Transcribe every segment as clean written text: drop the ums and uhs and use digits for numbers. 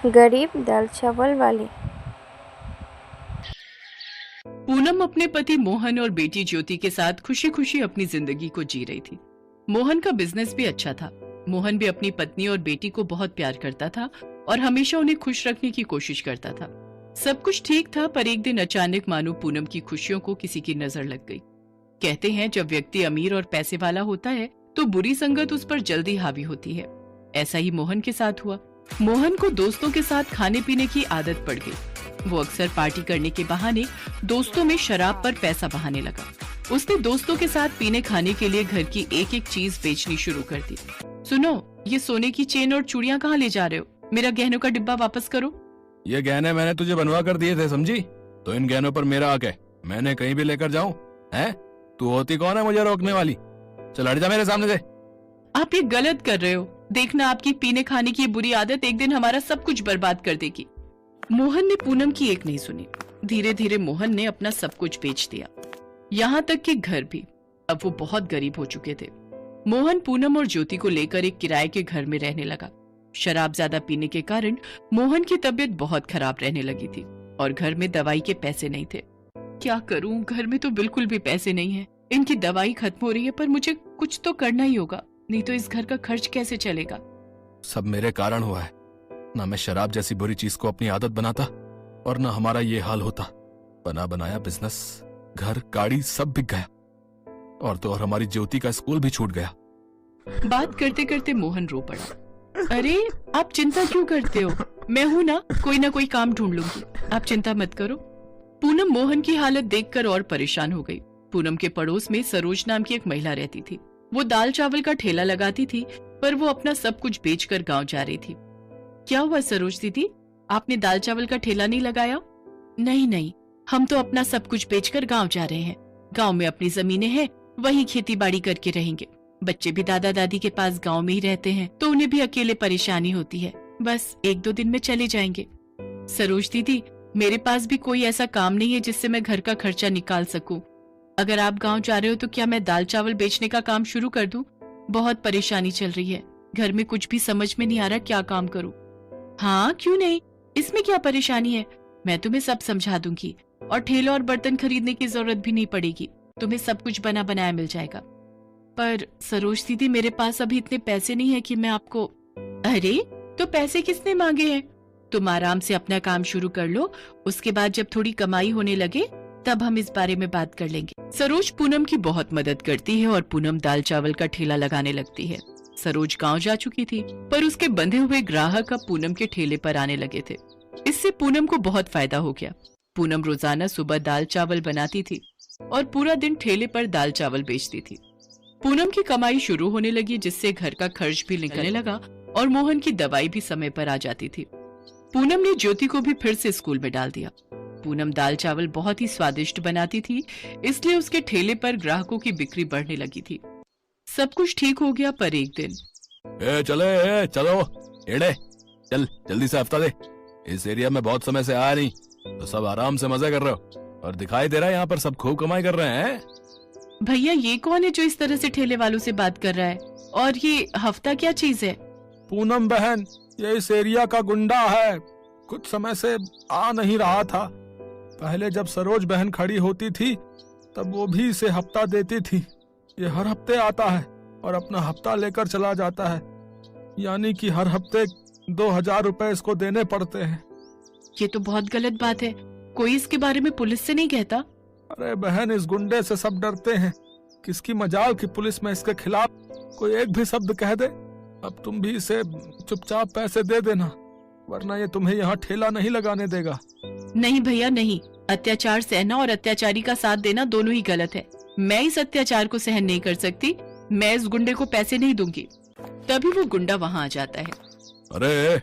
गरीब दाल चावल वाली। पूनम अपने पति मोहन और बेटी ज्योति के साथ खुशी खुशी अपनी जिंदगी को जी रही थी। मोहन का बिजनेस भी अच्छा था। मोहन भी अपनी पत्नी और बेटी को बहुत प्यार करता था और हमेशा उन्हें खुश रखने की कोशिश करता था। सब कुछ ठीक था, पर एक दिन अचानक मानो पूनम की खुशियों को किसी की नजर लग गई। कहते हैं जब व्यक्ति अमीर और पैसे वाला होता है तो बुरी संगत उस पर जल्दी हावी होती है। ऐसा ही मोहन के साथ हुआ। मोहन को दोस्तों के साथ खाने पीने की आदत पड़ गई। वो अक्सर पार्टी करने के बहाने दोस्तों में शराब पर पैसा बहाने लगा। उसने दोस्तों के साथ पीने खाने के लिए घर की एक एक चीज बेचनी शुरू कर दी। सुनो, ये सोने की चेन और चूड़ियां कहाँ ले जा रहे हो? मेरा गहनों का डिब्बा वापस करो। ये गहने मैंने तुझे बनवा कर दिए थे, समझी? तो इन गहनों पर मेरा हक है। मैंने कहीं भी लेकर जाऊं? हैं? तू होती कौन है मुझे रोकने वाली? चल हट जा मेरे सामने से। आप ये गलत कर रहे हो। देखना, आपकी पीने खाने की ये बुरी आदत एक दिन हमारा सब कुछ बर्बाद कर देगी। मोहन ने पूनम की एक नहीं सुनी। धीरे धीरे मोहन ने अपना सब कुछ बेच दिया, यहाँ तक कि घर भी। अब वो बहुत गरीब हो चुके थे। मोहन पूनम और ज्योति को लेकर एक किराए के घर में रहने लगा। शराब ज्यादा पीने के कारण मोहन की तबीयत बहुत खराब रहने लगी थी और घर में दवाई के पैसे नहीं थे। क्या करूं, घर में तो बिल्कुल भी पैसे नहीं है। इनकी दवाई खत्म हो रही है, पर मुझे कुछ तो करना ही होगा, नहीं तो इस घर का खर्च कैसे चलेगा। सब मेरे कारण हुआ है। ना मैं शराब जैसी बुरी चीज को अपनी आदत बनाता और ना हमारा ये हाल होता। बना बनाया बिजनेस, घर, गाड़ी सब बिक गया। और तो और हमारी ज्योति का स्कूल भी छूट गया। बात करते करते मोहन रो पड़ा। अरे, आप चिंता क्यों करते हो? मैं हूं ना कोई काम ढूंढ लूंगी। आप चिंता मत करो। पूनम मोहन की हालत देखकर और परेशान हो गई। पूनम के पड़ोस में सरोज नाम की एक महिला रहती थी। वो दाल चावल का ठेला लगाती थी, पर वो अपना सब कुछ बेचकर गांव जा रही थी। क्या हुआ सरोज दीदी, आपने दाल चावल का ठेला नहीं लगाया? नहीं नहीं, हम तो अपना सब कुछ बेचकर गांव जा रहे हैं। गांव में अपनी जमीनें हैं, वहीं खेती बाड़ी करके रहेंगे। बच्चे भी दादा दादी के पास गांव में ही रहते हैं, तो उन्हें भी अकेले परेशानी होती है। बस 1-2 दिन में चले जाएंगे। सरोज दीदी, मेरे पास भी कोई ऐसा काम नहीं है जिससे मैं घर का खर्चा निकाल सकूं। अगर आप गांव जा रहे हो तो क्या मैं दाल चावल बेचने का काम शुरू कर दूं? बहुत परेशानी चल रही है, घर में कुछ भी समझ में नहीं आ रहा क्या काम करूं। हाँ, क्यों नहीं, इसमें क्या परेशानी है? मैं तुम्हें सब समझा दूंगी और ठेला और बर्तन खरीदने की जरूरत भी नहीं पड़ेगी। तुम्हें सब कुछ बना बनाया मिल जाएगा। पर सरोज दीदी, मेरे पास अभी इतने पैसे नहीं है कि मैं आपको। अरे, तो पैसे किसने मांगे हैं? तुम आराम से अपना काम शुरू कर लो, उसके बाद जब थोड़ी कमाई होने लगे तब हम इस बारे में बात कर लेंगे। सरोज पूनम की बहुत मदद करती है और पूनम दाल चावल का ठेला लगाने लगती है। सरोज गांव जा चुकी थी, पर उसके बंधे हुए ग्राहक अब पूनम के ठेले पर आने लगे थे। इससे पूनम को बहुत फायदा हो गया। पूनम रोजाना सुबह दाल चावल बनाती थी और पूरा दिन ठेले पर दाल चावल बेचती थी। पूनम की कमाई शुरू होने लगी, जिससे घर का खर्च भी निकलने लगा और मोहन की दवाई भी समय पर आ जाती थी। पूनम ने ज्योति को भी फिर से स्कूल में डाल दिया। पूनम दाल चावल बहुत ही स्वादिष्ट बनाती थी, इसलिए उसके ठेले पर ग्राहकों की बिक्री बढ़ने लगी थी। सब कुछ ठीक हो गया, पर एक दिन चलो एड़े, चल जल्दी से हफ्ता दे। इस एरिया में बहुत समय से आया नहीं, तो सब आराम से मजे कर रहे हो और दिखाई दे रहा है यहाँ पर सब खूब कमाई कर रहे हैं। भैया, ये कौन है जो इस तरह से ठेले वालों से बात कर रहा है? और ये हफ्ता क्या चीज है? पूनम बहन, ये इस एरिया का गुंडा है। कुछ समय से आ नहीं रहा था। पहले जब सरोज बहन खड़ी होती थी तब वो भी इसे हफ्ता देती थी। ये हर हफ्ते आता है और अपना हफ्ता लेकर चला जाता है, यानी कि हर हफ्ते 2000 रुपए इसको देने पड़ते हैं। ये तो बहुत गलत बात है। कोई इसके बारे में पुलिस से नहीं कहता? अरे बहन, इस गुंडे से सब डरते हैं। किसकी मजाल की पुलिस में इसके खिलाफ कोई एक भी शब्द कह दे। अब तुम भी इसे चुपचाप पैसे दे देना, वरना ये तुम्हें यहाँ ठेला नहीं लगाने देगा। नहीं भैया नहीं, अत्याचार सहना और अत्याचारी का साथ देना दोनों ही गलत है। मैं इस अत्याचार को सहन नहीं कर सकती। मैं इस गुंडे को पैसे नहीं दूंगी। तभी वो गुंडा वहाँ आ जाता है। अरे,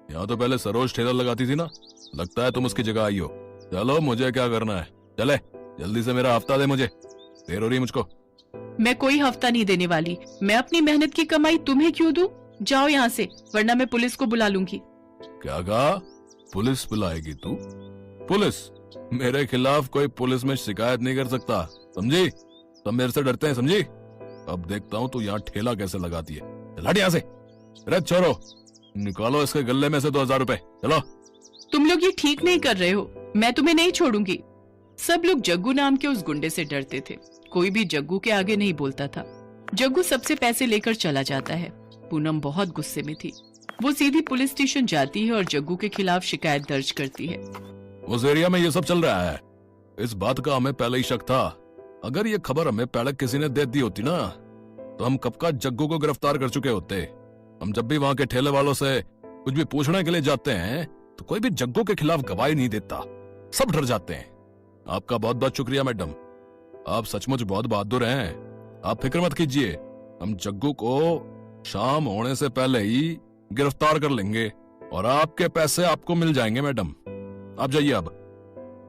यहाँ तो पहले सरोज ठेला लगाती थी ना, लगता है तुम उसकी जगह आई हो। चलो, मुझे क्या करना है, चले जल्दी से मेरा हफ्ता दे, मुझे देर हो रही है मुझको। मैं कोई हफ्ता नहीं देने वाली। मैं अपनी मेहनत की कमाई तुम्हें क्यों दूं? जाओ यहाँ से, वरना मैं पुलिस को बुला लूंगी। क्या कहा? पुलिस बुलाएगी तू? पुलिस? मेरे खिलाफ कोई पुलिस में शिकायत नहीं कर सकता, समझी? सब मेरे से डरते हैं, समझी? अब देखता हूँ तू यहाँ ठेला कैसे लगाती है। चल हट यहाँ से। अरे छोरो, निकालो इसके गले में से 2000 रुपए, चलो। तुम लोग ये ठीक नहीं कर रहे हो, मैं तुम्हें नहीं छोड़ूंगी। सब लोग जग्गू नाम के उस गुंडे से डरते थे। कोई भी जग्गू के आगे नहीं बोलता था। जग्गू सबसे पैसे लेकर चला जाता है। पूनम बहुत गुस्से में थी। वो सीधी पुलिस स्टेशन जाती है और जग्गू के खिलाफ शिकायत दर्ज करती है। उस एरिया में ये सब चल रहा है, इस बात का हमें पहले ही शक था। अगर ये खबर हमें पहले किसी ने दे दी होती ना, तो हम कब का जग्गू को गिरफ्तार कर चुके होते। हम जब भी वहाँ के ठेले वालों से कुछ भी पूछने के लिए जाते हैं तो कोई भी जग्गू के खिलाफ गवाही नहीं देता, सब डर जाते हैं। आपका बहुत बहुत शुक्रिया मैडम, आप सचमुच बहुत बहादुर हैं। आप फिक्र मत कीजिए, हम जग्गू को शाम होने से पहले ही गिरफ्तार कर लेंगे और आपके पैसे आपको मिल जाएंगे मैडम। आप जाइए अब।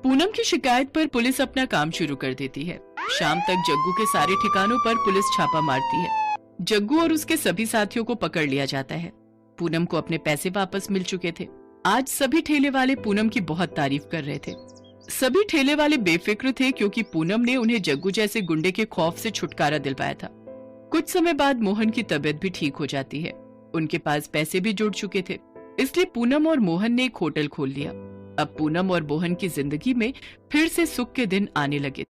पूनम की शिकायत पर पुलिस अपना काम शुरू कर देती है। शाम तक जग्गू के सारे ठिकानों पर पुलिस छापा मारती है। जग्गू और उसके सभी साथियों को पकड़ लिया जाता है। पूनम को अपने पैसे वापस मिल चुके थे। आज सभी ठेले वाले पूनम की बहुत तारीफ कर रहे थे। सभी ठेले वाले बेफिक्र थे क्योंकि पूनम ने उन्हें जग्गू जैसे गुंडे के खौफ से छुटकारा दिलवाया था। कुछ समय बाद मोहन की तबीयत भी ठीक हो जाती है। उनके पास पैसे भी जुड़ चुके थे, इसलिए पूनम और मोहन ने एक होटल खोल लिया। अब पूनम और मोहन की जिंदगी में फिर से सुख के दिन आने लगे।